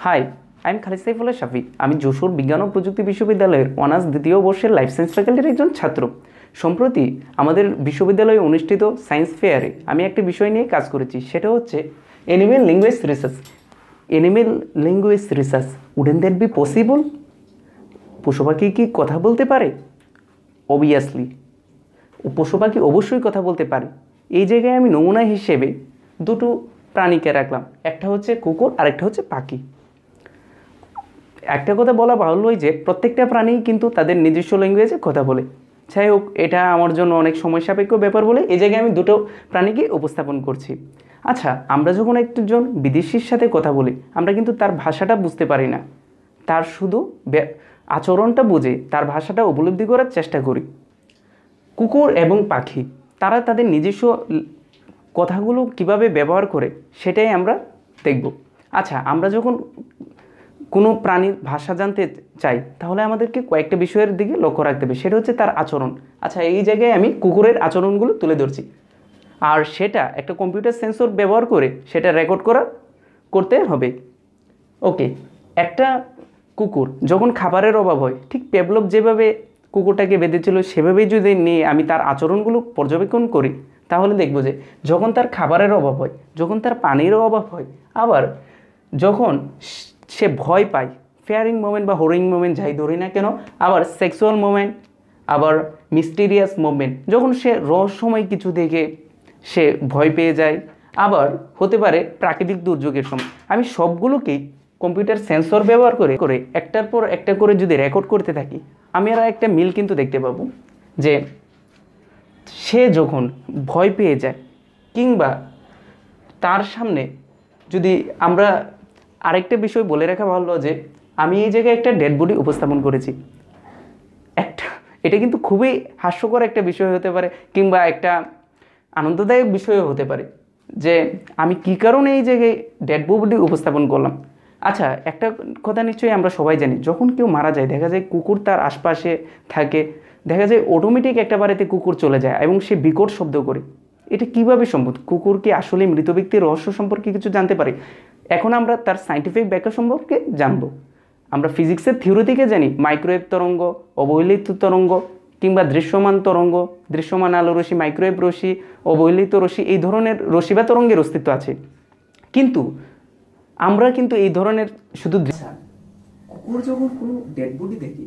High, I am Khalid Saifullah Shafi. আমি যশোর বিজ্ঞান ও প্রযুক্তি বিশ্ববিদ্যালয়ের অনার্স দ্বিতীয় বর্ষের লাইফ সায়েন্স ফ্যাকাল্টির একজন ছাত্র। সম্প্রতি আমাদের বিশ্ববিদ্যালয়ে অনুষ্ঠিত সায়েন্স ফেয়ারে আমি একটি বিষয় নিয়ে কাজ করেছি, সেটা হচ্ছে animal language research. Animal language research, wouldn't that be possible? পশু পাখি কি কথা বলতে পারে? অবভিয়াসলি পশু পাখি অবশ্যই কথা বলতে পারে। এই জায়গায় আমি নমুনা হিসেবে দুটো প্রাণীকে রাখলাম, একটা হচ্ছে কুকুর আর একটা হচ্ছে পাখি। একটা কথা বলা বাহুল্য যে প্রত্যেকটা প্রাণী কিন্তু তাদের নিজস্ব ল্যাঙ্গুয়েজে কথা বলে। যাই হোক, এটা আমার জন্য অনেক সময় সাপেক্ষ ব্যাপার বলে এই জায়গায় আমি দুটো প্রাণীকে উপস্থাপন করছি। আচ্ছা, আমরা যখন একজন বিদেশির সাথে কথা বলি, আমরা কিন্তু তার ভাষাটা বুঝতে পারি না, তার শুধু আচরণটা বুঝে তার ভাষাটা উপলব্ধি করার চেষ্টা করি। কুকুর এবং পাখি তারা তাদের নিজস্ব কথাগুলো কিভাবে ব্যবহার করে সেটাই আমরা দেখব। আচ্ছা, আমরা যখন কোনো প্রাণীর ভাষা জানতে চাই তাহলে আমাদেরকে কয়েকটা বিষয়ের দিকে লক্ষ্য রাখতে হবে, সেটা হচ্ছে তার আচরণ। আচ্ছা, এই জায়গায় আমি কুকুরের আচরণগুলো তুলে ধরছি, আর সেটা একটা কম্পিউটার সেন্সর ব্যবহার করে সেটা রেকর্ড করতে হবে। ওকে, একটা কুকুর যখন খাবারের অভাব হয়, ঠিক পেভলভ যেভাবে কুকুরটাকে বেঁধেছিল সেভাবেই যদি নিয়ে আমি তার আচরণগুলো পর্যবেক্ষণ করি, তাহলে দেখব যে যখন তার খাবারের অভাব হয়, যখন তার পানিরও অভাব হয়, আবার যখন সে ভয় পায়, ফেয়ারিং মোমেন্ট বা হরিং মোমেন্ট যাই ধরি না কেন, আবার সেক্সুয়াল মোমেন্ট, আবার মিস্টিরিয়াস মোমেন্ট, যখন সে রহস্যময় কিছু দেখে সে ভয় পেয়ে যায়, আবার হতে পারে প্রাকৃতিক দুর্যোগের সময়, আমি সবগুলোকেই কম্পিউটার সেন্সর ব্যবহার করে একটার পর একটা করে যদি রেকর্ড করতে থাকি, আমি আর একটা মিল কিন্তু দেখতে পাবো যে সে যখন ভয় পেয়ে যায় কিংবা তার সামনে যদি আমরা আরেকটা বিষয় বলে রাখা ভালো যে আমি এই জায়গায় একটা ডেড বডি উপস্থাপন করেছি। এটা কিন্তু খুবই হাস্যকর একটা বিষয় হতে পারে কিংবা একটা আনন্দদায়ক বিষয়ও হতে পারে যে আমি কী কারণে এই জায়গায় ডেড বডি উপস্থাপন করলাম। আচ্ছা, একটা কথা নিশ্চয়ই আমরা সবাই জানি, যখন কেউ মারা যায় দেখা যায় কুকুর তার আশপাশে থাকে, দেখা যায় অটোমেটিক একটা বাড়িতে কুকুর চলে যায় এবং সে বিকট শব্দ করে। এটা কিভাবে সম্ভব? কুকুর কি আসলে মৃত ব্যক্তির রহস্য সম্পর্কে কিছু জানতে পারে? এখন আমরা তার সায়েন্টিফিক ব্যাখ্যা সম্পর্কে জানবো। আমরা ফিজিক্সের থিওরি থেকে জানি মাইক্রোওয়েভ তরঙ্গ, অবহেলিত তরঙ্গ কিংবা দৃশ্যমান তরঙ্গ, দৃশ্যমান আলো রশ্মি, মাইক্রোওয়েভ রশ্মি, অবহেলিত রশ্মি, এই ধরনের রশ্মি বা তরঙ্গের অস্তিত্ব আছে। কিন্তু আমরা কিন্তু এই ধরনের শুধু কুকুর যখন কোনো ডেড বডি দেখি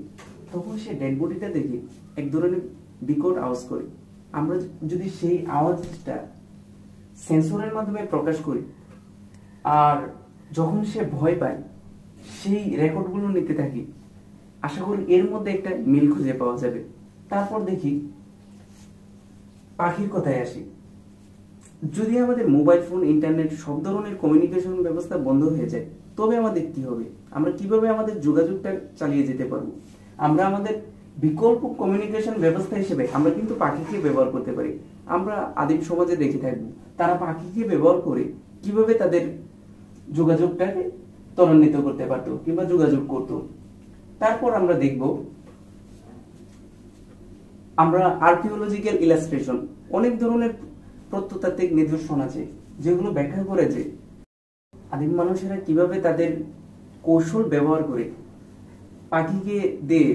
তখন সে ডেড বডিটা দেখি এক ধরনের বিকট আওয়াজ করে। আমরা যদি সেই আওয়াজটা সেন্সরের মাধ্যমে প্রকাশ করি আর যখন সে ভয় পায় সেই রেকর্ডগুলো নিতে থাকি, আশা করি এর মধ্যে একটা মিল খুঁজে পাওয়া যাবে। তারপর দেখি পাখির কথায় আসি। যদি আমাদের মোবাইল ফোন, ইন্টারনেট, সব ধরনের কমিউনিকেশন ব্যবস্থা বন্ধ হয়ে যায় তবে আমাদের কি হবে? আমরা কিভাবে আমাদের যোগাযোগটা চালিয়ে যেতে পারবো? আমরা আমাদের বিকল্প কমিউনিকেশন ব্যবস্থা হিসেবে আমরা কিন্তু পাখিকে ব্যবহার করতে পারি। আমরা আদিম সমাজে দেখে থাকবো তারা পাখিকে ব্যবহার করে কিভাবে তাদের যোগাযোগটাকে ত্বরান্বিত করতে পারতো কিংবা যোগাযোগ করত। তারপর আমরা দেখব আমরা আর্কিওলজিক্যাল ইলাস্ট্রেশন, অনেক ধরনের প্রত্নতাত্ত্বিক নিদর্শন আছে যেগুলো ব্যাখ্যা করে যে আদিম মানুষেরা কিভাবে তাদের কৌশল ব্যবহার করে পাখিকে দিয়ে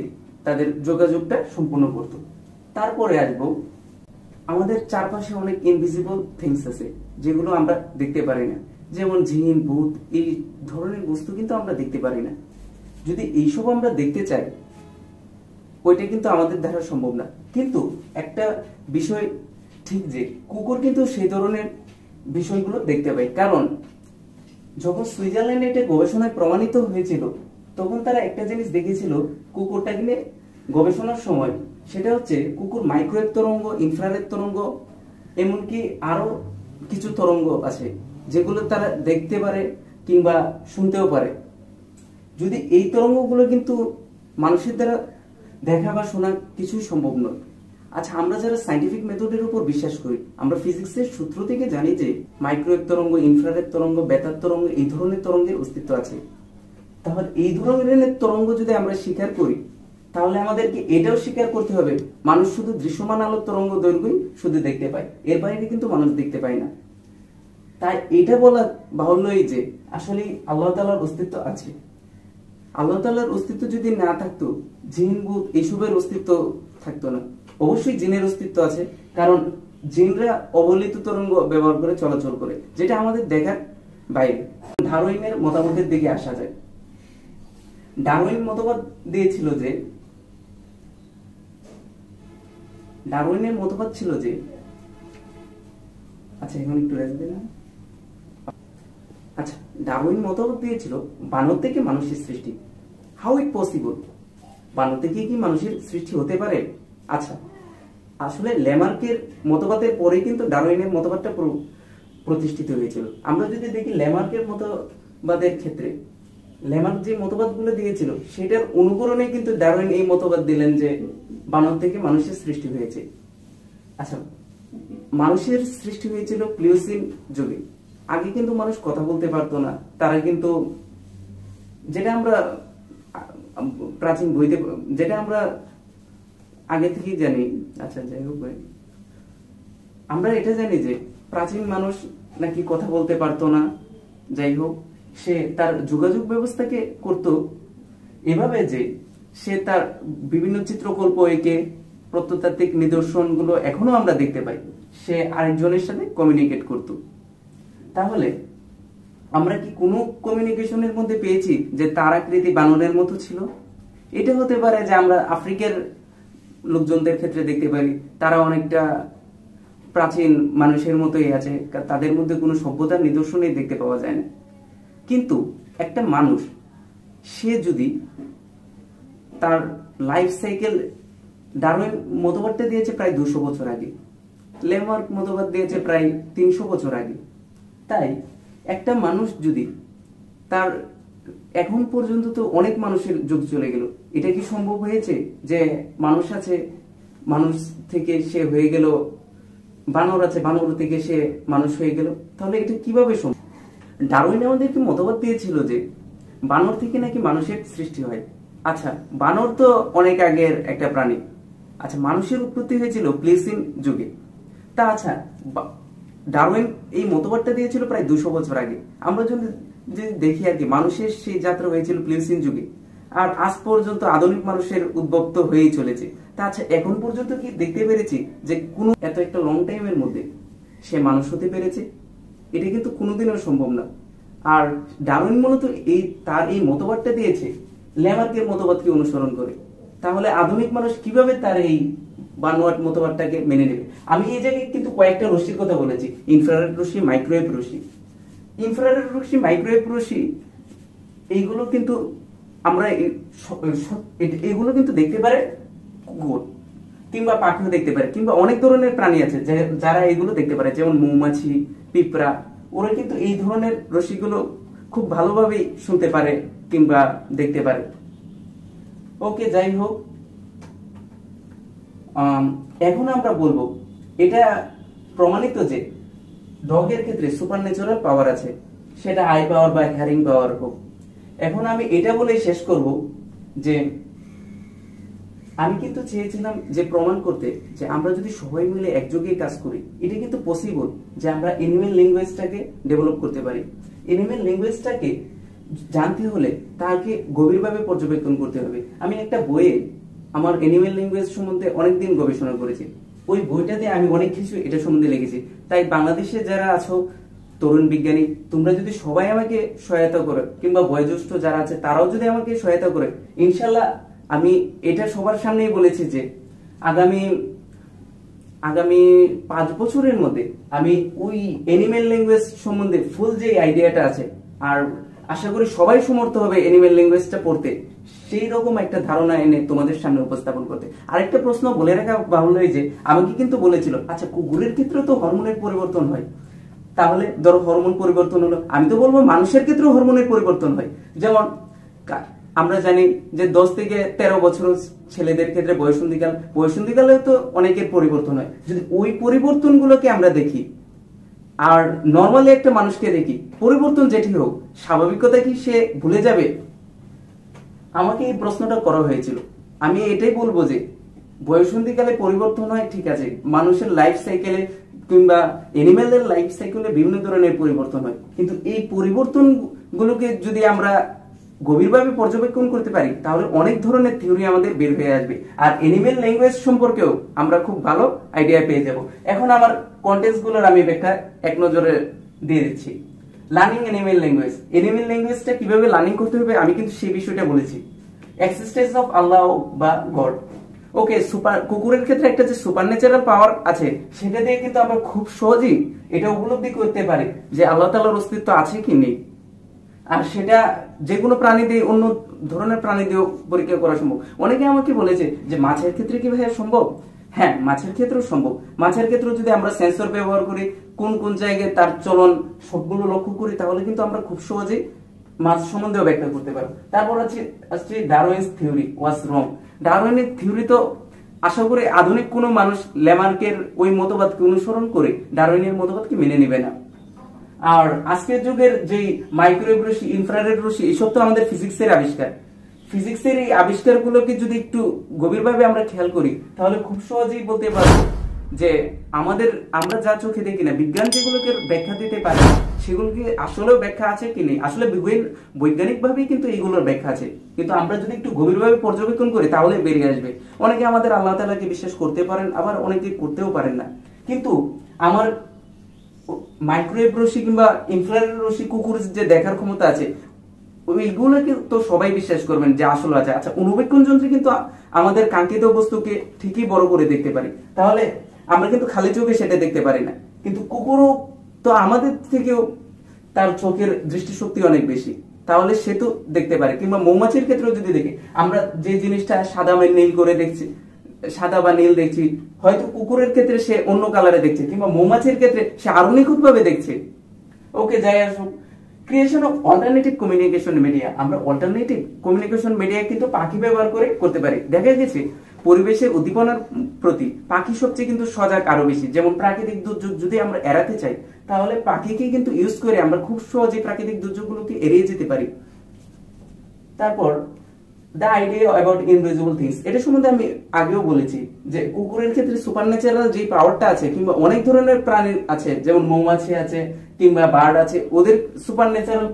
তাদের যোগাযোগটা সম্পূর্ণ করত। তারপরে আসবো আমাদের চারপাশে অনেক ইনভিজিবল থিংস আছে যেগুলো আমরা দেখতে পারি না, যেমন জিন, ভূত, এই ধরনের বস্তু কিন্তু আমরা দেখতে পারি না। যদি এইসব আমরা দেখতে চাই ওইটা কিন্তু আমাদের দ্বারা সম্ভব না। কিন্তু একটা বিষয় ঠিক যে কুকুর কিন্তু সেই ধরনের বিষয়গুলো দেখতে পায়, কারণ যখন সুইজারল্যান্ডে এটা গবেষণায় প্রমাণিত হয়েছিল তখন তারা একটা জিনিস দেখেছিল কুকুরটাকে নিয়ে গবেষণার সময়, সেটা হচ্ছে কুকুর মাইক্রোওয়েভ তরঙ্গ, ইনফ্রারেড তরঙ্গ, এমনকি আরো কিছু তরঙ্গ আছে যেগুলো তারা দেখতে পারে কিংবা শুনতেও পারে। যদি এই তরঙ্গগুলো কিন্তু মানুষের দ্বারা দেখা বা শোনা কিছুই সম্ভব নয়। আচ্ছা, আমরা যারা সায়েন্টিফিক মেথডের উপর বিশ্বাস করি, আমরা ফিজিক্সের সূত্র থেকে জানি যে মাইক্রোওয়েভ তরঙ্গ, ইনফ্রারেড তরঙ্গ, বেতার তরঙ্গ, এই ধরনের তরঙ্গের অস্তিত্ব আছে। তাহলে এই ধরনের তরঙ্গ যদি আমরা স্বীকার করি তাহলে আমাদেরকে এটাও স্বীকার করতে হবে মানুষ শুধু দৃশ্যমান আলোর তরঙ্গ দৈর্ঘ্যই শুধু দেখতে পায়, এর বাইরে কিন্তু মানুষ দেখতে পায় না। তাই এটা বলা বাহুল্যই যে আসলে আল্লাহ তাআলার অস্তিত্ব আছে। আল্লাহ তাআলার অস্তিত্ব যদি না থাকতো, জিন ভূত এসবের অস্তিত্ব থাকতো না। অবশ্যই জিনের অস্তিত্ব আছে, কারণ জিনরা অবলিত তরঙ্গ ব্যবহার করে চলাচল করে, যেটা আমাদের দেখার বাইরে। ডারউইনের মতামতের দিকে আসা যায়। ডারউইন মতবাদ দিয়েছিল যে, ডারউইনের মতবাদ ছিল যে, আচ্ছা এখন একটু রেস্ট দিন। আচ্ছা, ডারউইন মতবাদ দিয়েছিল বানর থেকে মানুষের সৃষ্টি। How it possible? বানর থেকে কি মানুষের সৃষ্টি হতে পারে? আচ্ছা, আসলে ল্যামার্কের মতবাদের পরে কিন্তু ডারউইনের মতবাদটা প্রতিষ্ঠিত হয়েছিল। আমরা যদি দেখি ল্যামার্কের মতবাদের ক্ষেত্রে, ল্যামার্ক যে মতবাদগুলো দিয়েছিল সেটার অনুকরণে কিন্তু ডারউইন এই মতবাদ দিলেন যে বানর থেকে মানুষের সৃষ্টি হয়েছে। আচ্ছা, মানুষের সৃষ্টি হয়েছিল প্লিওসিন যুগে। আগে কিন্তু মানুষ কথা বলতে পারতো না। তারা কিন্তু, যেটা আমরা প্রাচীন বইতে, যেটা আমরা আগে থেকেই জানি, আচ্ছা যাই হোক, আমরা এটা জানি যে প্রাচীন মানুষ নাকি কথা বলতে পারতো না। যাই হোক, সে তার যোগাযোগ ব্যবস্থাকে করত এভাবে যে সে তার বিভিন্ন চিত্রকল্প এঁকে, প্রত্নতাত্ত্বিক নিদর্শনগুলো এখনো আমরা দেখতে পাই, সে আরেকজনের সাথে কমিউনিকেট করত। তাহলে আমরা কি কোনো কমিউনিকেশনের মধ্যে পেয়েছি যে তার আকৃতি বানরের মতো ছিল? এটা হতে পারে যে আমরা আফ্রিকার লোকজনদের ক্ষেত্রে দেখতে পারি, তারা অনেকটা প্রাচীন মানুষের মতোই আছে, তাদের মধ্যে কোনো সভ্যতার নিদর্শনই দেখতে পাওয়া যায় না। কিন্তু একটা মানুষ, সে যদি তার লাইফ সাইকেল, ডারউইন মতবাদটা দিয়েছে প্রায় 200 বছর আগে, ল্যামার্ক মতবাদ দিয়েছে প্রায় 300 বছর আগে। তাই একটা মানুষ যদি তার, এখন পর্যন্ত তো অনেক মানুষের যুগ চলে গেল, এটা কি সম্ভব হয়েছে যে মানুষ আছে, মানুষ থেকে সে হয়ে গেল বানর, আছে বানর থেকে সে মানুষ হয়ে গেল? তাহলে এটা কিভাবে সম্ভব? ডারউইন আমাদেরকে মতবাদ দিয়েছিল যে বানর থেকে নাকি মানুষের সৃষ্টি হয়। আচ্ছা, বানর তো অনেক আগের একটা প্রাণী। আচ্ছা, মানুষের উৎপত্তি হয়েছিল প্লিওসিন যুগে। তা আচ্ছা, ডারউইন এই মতবাদটা দিয়েছিল প্রায় 200 বছর আগে। আমরা যদি দেখি আর কি, মানুষের সেই যাত্রা হয়েছিল প্লিওসিন যুগে, আর আজ পর্যন্ত আধুনিক মানুষের উদ্ভক্ত হয়েই চলেছে। তা আচ্ছা, এখন পর্যন্ত কি দেখতে পেরেছি যে কোনো এত একটা লং টাইমের মধ্যে সে মানুষ হতে পেরেছে? এটা কিন্তু কোনোদিনও সম্ভব না। আর ডারউইন মূলত তার এই মতবাদটা দিয়েছে ল্যামার্কের মতবাদকে অনুসরণ করে। তাহলে আধুনিক মানুষ কিভাবে তার এই বানোয়াট মতবাদটাকে মেনে নেবে? আমি এই জায়গায় কিন্তু কয়েকটা রশ্মির কথা বলেছি, ইনফ্রারেড রশ্মি, মাইক্রোওয়েভ রশ্মি। ইনফ্রারেড রশ্মি, মাইক্রোওয়েভ রশ্মি, এইগুলো কিন্তু আমরা এগুলো কিন্তু দেখতে পারে কুকুর কিংবা পাখিও দেখতে পারে, কিংবা অনেক ধরনের প্রাণী আছে যারা এগুলো দেখতে পারে, যেমন মৌমাছি, পিঁপড়া। ওরা কিন্তু এই ধরনের রশ্মিগুলো খুব ভালোভাবে শুনতে পারে কিংবা দেখতে পারে। ওকে, যাই হোক, এখন আমরা বলবো এটা প্রমাণিত যে ডগের ক্ষেত্রে সুপারন্যাচুরাল পাওয়ার আছে, সেটা আই পাওয়ার বা হিয়ারিং পাওয়ার হোক। এখন আমি এটা বলে শেষ করব যে আমি কিন্তু চেয়েছিলাম যে প্রমাণ করতে যে আমরা যদি সবাই মিলে একযোগে কাজ করি, এটা কিন্তু পসিবল যে আমরা এনিম্যাল ল্যাঙ্গুয়েজটাকে ডেভেলপ করতে পারি। এনিম্যাল ল্যাঙ্গুয়েজটাকে জানতে হলে তাকে গভীরভাবে পর্যবেক্ষণ করতে হবে। আমি একটা বইয়ে আমার এনিম্যাল ল্যাঙ্গুয়েজ সম্বন্ধে অনেকদিন গবেষণা করেছি। ওই বইটাতে আমি অনেক কিছু এটা সম্বন্ধে লিখেছি। তাই বাংলাদেশে যারা আছো তরুণ বিজ্ঞানী, তোমরা যদি সবাই আমাকে সহায়তা করো, কিংবা বয়োজ্যেষ্ঠ যারা আছে তারাও যদি আমাকে সহায়তা করে, ইনশাল্লাহ আমি এটা সবার সামনেই বলেছি যে আগামী 5 বছরের মধ্যে আমি ওই এনিম্যাল ল্যাঙ্গুয়েজ সম্বন্ধে ফুল যে আইডিয়াটা আছে, আর আশা করি সবাই সমর্থ হবে এনিম্যাল ল্যাঙ্গুয়েজটা পড়তে, সেই রকম একটা ধারণা এনে তোমাদের সামনে উপস্থাপন করতে। আরেকটা প্রশ্ন বলে রাখা বাহুল্য যে আমাকে কিন্তু বলেছিল, আচ্ছা কুকুরের ক্ষেত্রেও তো হরমোনের পরিবর্তন হয়, তাহলে ধরো হরমোন পরিবর্তন হলো, আমি তো বলবো মানুষের ক্ষেত্রেও হরমোনের পরিবর্তন হয়। যেমন আমরা জানি যে 10 থেকে 13 বছর ছেলেদের ক্ষেত্রে বয়সন্ধিকালে তো অনেকের পরিবর্তন হয়। যদি ওই পরিবর্তনগুলোকে আমরা দেখি আর নর্মালি একটা মানুষকে দেখি, পরিবর্তন যেটি হোক, স্বাভাবিকতা কি সে ভুলে যাবে? আমাকে এই প্রশ্নটা করা হয়েছিল। আমি এটাই বলবো যে বয়সন্ধিকালে পরিবর্তন হয়, ঠিক আছে, মানুষের লাইফ সাইকেলে কিংবা অ্যানিমেলের লাইফ সাইকেলে বিভিন্ন ধরনের পরিবর্তন হয়, কিন্তু এই পরিবর্তনগুলোকে যদি আমরা গভীরভাবে পর্যবেক্ষণ করতে পারি তাহলে অনেক ধরনের থিওরি আমাদের বের হয়ে আসবে, আর অ্যানিমেল ল্যাঙ্গুয়েজ সম্পর্কেও আমরা খুব ভালো আইডিয়া পেয়ে যাব। এখন আমার কন্টেন্টসগুলোর আমি ব্যাখ্যা এক নজরে দিয়ে দিচ্ছি। লার্নিং অ্যানিমেল ল্যাঙ্গুয়েজ, অ্যানিমেল ল্যাঙ্গুয়েজটা কিভাবে লার্নিং করতে হবে আমি কিন্তু সেই বিষয়টা বলেছি। এক্সিস্টেন্স অফ আল্লাহ বা গড, ওকে, কুকুরের ক্ষেত্রে একটা যে সুপারন্যাচারাল পাওয়ার আছে সেটা দিয়ে কিন্তু আমরা খুব সহজেই এটা উপলব্ধি করতে পারি যে আল্লাহ তাআলার অস্তিত্ব আছে কি নেই। আর সেটা যে কোনো প্রাণী দিয়ে, অন্য ধরনের প্রাণী দিয়েও পরীক্ষা করা সম্ভব। অনেকে আমাকে বলেছে যে মাছের ক্ষেত্রে কি ভাইয়া সম্ভব? হ্যাঁ, মাছের ক্ষেত্রেও সম্ভব। মাছের ক্ষেত্রে যদি আমরা সেন্সর ব্যবহার করি, কোন কোন জায়গায় তার চলন সবগুলো লক্ষ্য করি, তাহলে কিন্তু আমরা খুব সহজেই মাছ সম্বন্ধেও ব্যাখ্যা করতে পারবো। তারপর আসছে ডারউইনস থিওরি ওয়াজ রং। ডারউইনের থিওরি তো আশা করি আধুনিক কোনো মানুষ ল্যামার্কের ওই মতবাদকে অনুসরণ করে ডারউইনের মতবাদকে মেনে নেবে না। আর আজকের যুগের যে মাইক্রোওয়েভ রশ্মি, ইনফ্রারেড রশ্মি, এইসব তো আমাদের ফিজিক্সের আবিষ্কার। ফিজিক্সের এই আবিষ্কারগুলোকে যদি একটু গভীরভাবে আমরা খেয়াল করি তাহলে খুব সহজেই বলতে পারবো যে আমরা যা চোখে দেখি না, বিজ্ঞান যেগুলোকে ব্যাখ্যা দিতে পারে সেগুলোকে আসলেও ব্যাখ্যা আছে কি নেই, আসলে বৈজ্ঞানিকভাবেই কিন্তু এইগুলোর ব্যাখ্যা আছে, কিন্তু আমরা যদি একটু গভীরভাবে পর্যবেক্ষণ করি তাহলে বেরিয়ে আসবে। অনেকে আমাদের আল্লাহ তাআলাকে বিশ্বাস করতে পারেন, আবার অনেকে করতেও পারেন না। কিন্তু আমার মাইক্রোওয়েভ রশ্মি কিংবা ইনফ্রারেড রশ্মি কুকুর যে দেখার ক্ষমতা আছে, ওইগুলোকে তো সবাই বিশ্বাস করবেন যে আসলে আছে। আচ্ছা, অনুবীক্ষণ যন্ত্রে কিন্তু আমাদের কাঙ্ক্ষিত বস্তুকে ঠিকই বড় করে দেখতে পারি, তাহলে আমরা কিন্তু খালি চোখে সেটা দেখতে পারি না। কিন্তু কুকুরও তো আমাদের থেকেও তার চোখের দৃষ্টিশক্তি অনেক বেশি, তাহলে সে তো দেখতে পারে। কিংবা মৌমাছির ক্ষেত্রেও যদি দেখি, আমরা যে জিনিসটা সাদা বা নীল করে দেখছি, সাদা বা নীল দেখছি, হয়তো কুকুরের ক্ষেত্রে সে অন্য কালারে দেখছে, কিংবা মৌমাছির ক্ষেত্রে সে আরো নিখুঁত ভাবে দেখছে। ওকে, যাই আসুক, creation of alternative communication media. আমরা অল্টারনেটিভ কমিউনিকেশন মিডিয়া কিন্তু পাখি ব্যবহার করে করতে পারি। দেখা গেছে পরিবেশের উদ্দীপনার প্রতি পাখি সবচেয়ে কিন্তু সজাগ আরো বেশি। যেমন প্রাকৃতিক দুর্যোগ যদি আমরা এড়াতে চাই তাহলে পাখিকে কিন্তু ইউজ করে আমরা খুব সহজে প্রাকৃতিক দুর্যোগগুলোকে এড়িয়ে যেতে পারি। তারপর the idea about invisible things, এটা সম্বন্ধে আমি আগেও বলেছি যে কুকুরের ক্ষেত্রে সুপারন্যাচারাল যে পাওয়ারটা আছে, কিংবা অনেক ধরনের প্রাণী আছে যেমন মৌমাছি আছে কিংবা বার্ড আছে, ওদের সুপারন্যাচারাল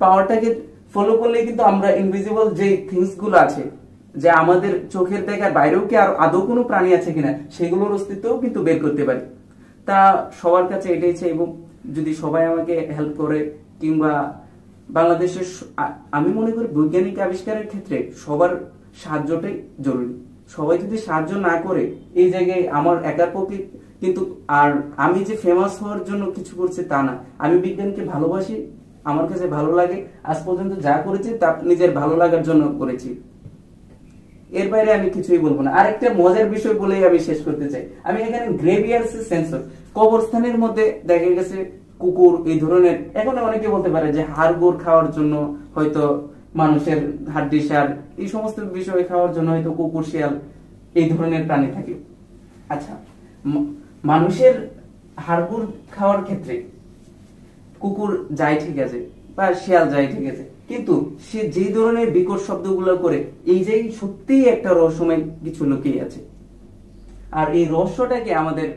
পাওয়ারটাকে ফলো করলে কিন্তু আমরা ইনভিজিবল যে থিংস গুলো আছে, যে আমাদের চোখের দেখার বাইরেও কি আর আদৌ কোনো প্রাণী আছে কিনা, সেগুলোর অস্তিত্বও কিন্তু বের করতে পারি। তা সবার কাছে এটাই চাই, এবং যদি সবাই আমাকে হেল্প করে, কিংবা বাংলাদেশের আমি মনে করি বৈজ্ঞানিক আবিষ্কারের ক্ষেত্রে সবার সাহায্যটাই জরুরি। সবাই যদি সাহায্য না করে এই জায়গায় আমার একার পক্ষে কিন্তু, আর আমি যে ফেমাস হওয়ার জন্য কিছু করছি তা না, আমি বিজ্ঞানকে ভালোবাসি, আমার কাছে ভালো লাগে, আজ পর্যন্ত যা করেছি তা নিজের ভালো লাগার জন্য করেছি, এর বাইরে আমি কিছুই বলবো না। আরেকটা মজার বিষয় বলেই আমি শেষ করতে চাই, আমি এখানে গ্রেভিয়ার্স সেন্সর, কবরস্থানের মধ্যে দেখা গেছে কুকুর এই ধরনের, এখন অনেকে বলতে পারে যে হাড়গোড় খাওয়ার জন্য হয়তো মানুষের হাড্ডি সার এই সমস্ত বিষয় খাওয়ার জন্য হয়তো কুকুর শিয়াল এই ধরনের প্রাণী থাকে। আচ্ছা, মানুষের হাড়গোড় খাওয়ার ক্ষেত্রে কুকুর যায় ঠিক আছে, বা শিয়াল যায় ঠিক আছে, কিন্তু সে যে ধরনের বিকট শব্দগুলো করে, এই যে সত্যিই একটা রহস্যময় কিছু লুকিয়ে আছে, আর এই রহস্যটাকে আমাদের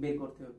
বের করতে হবে।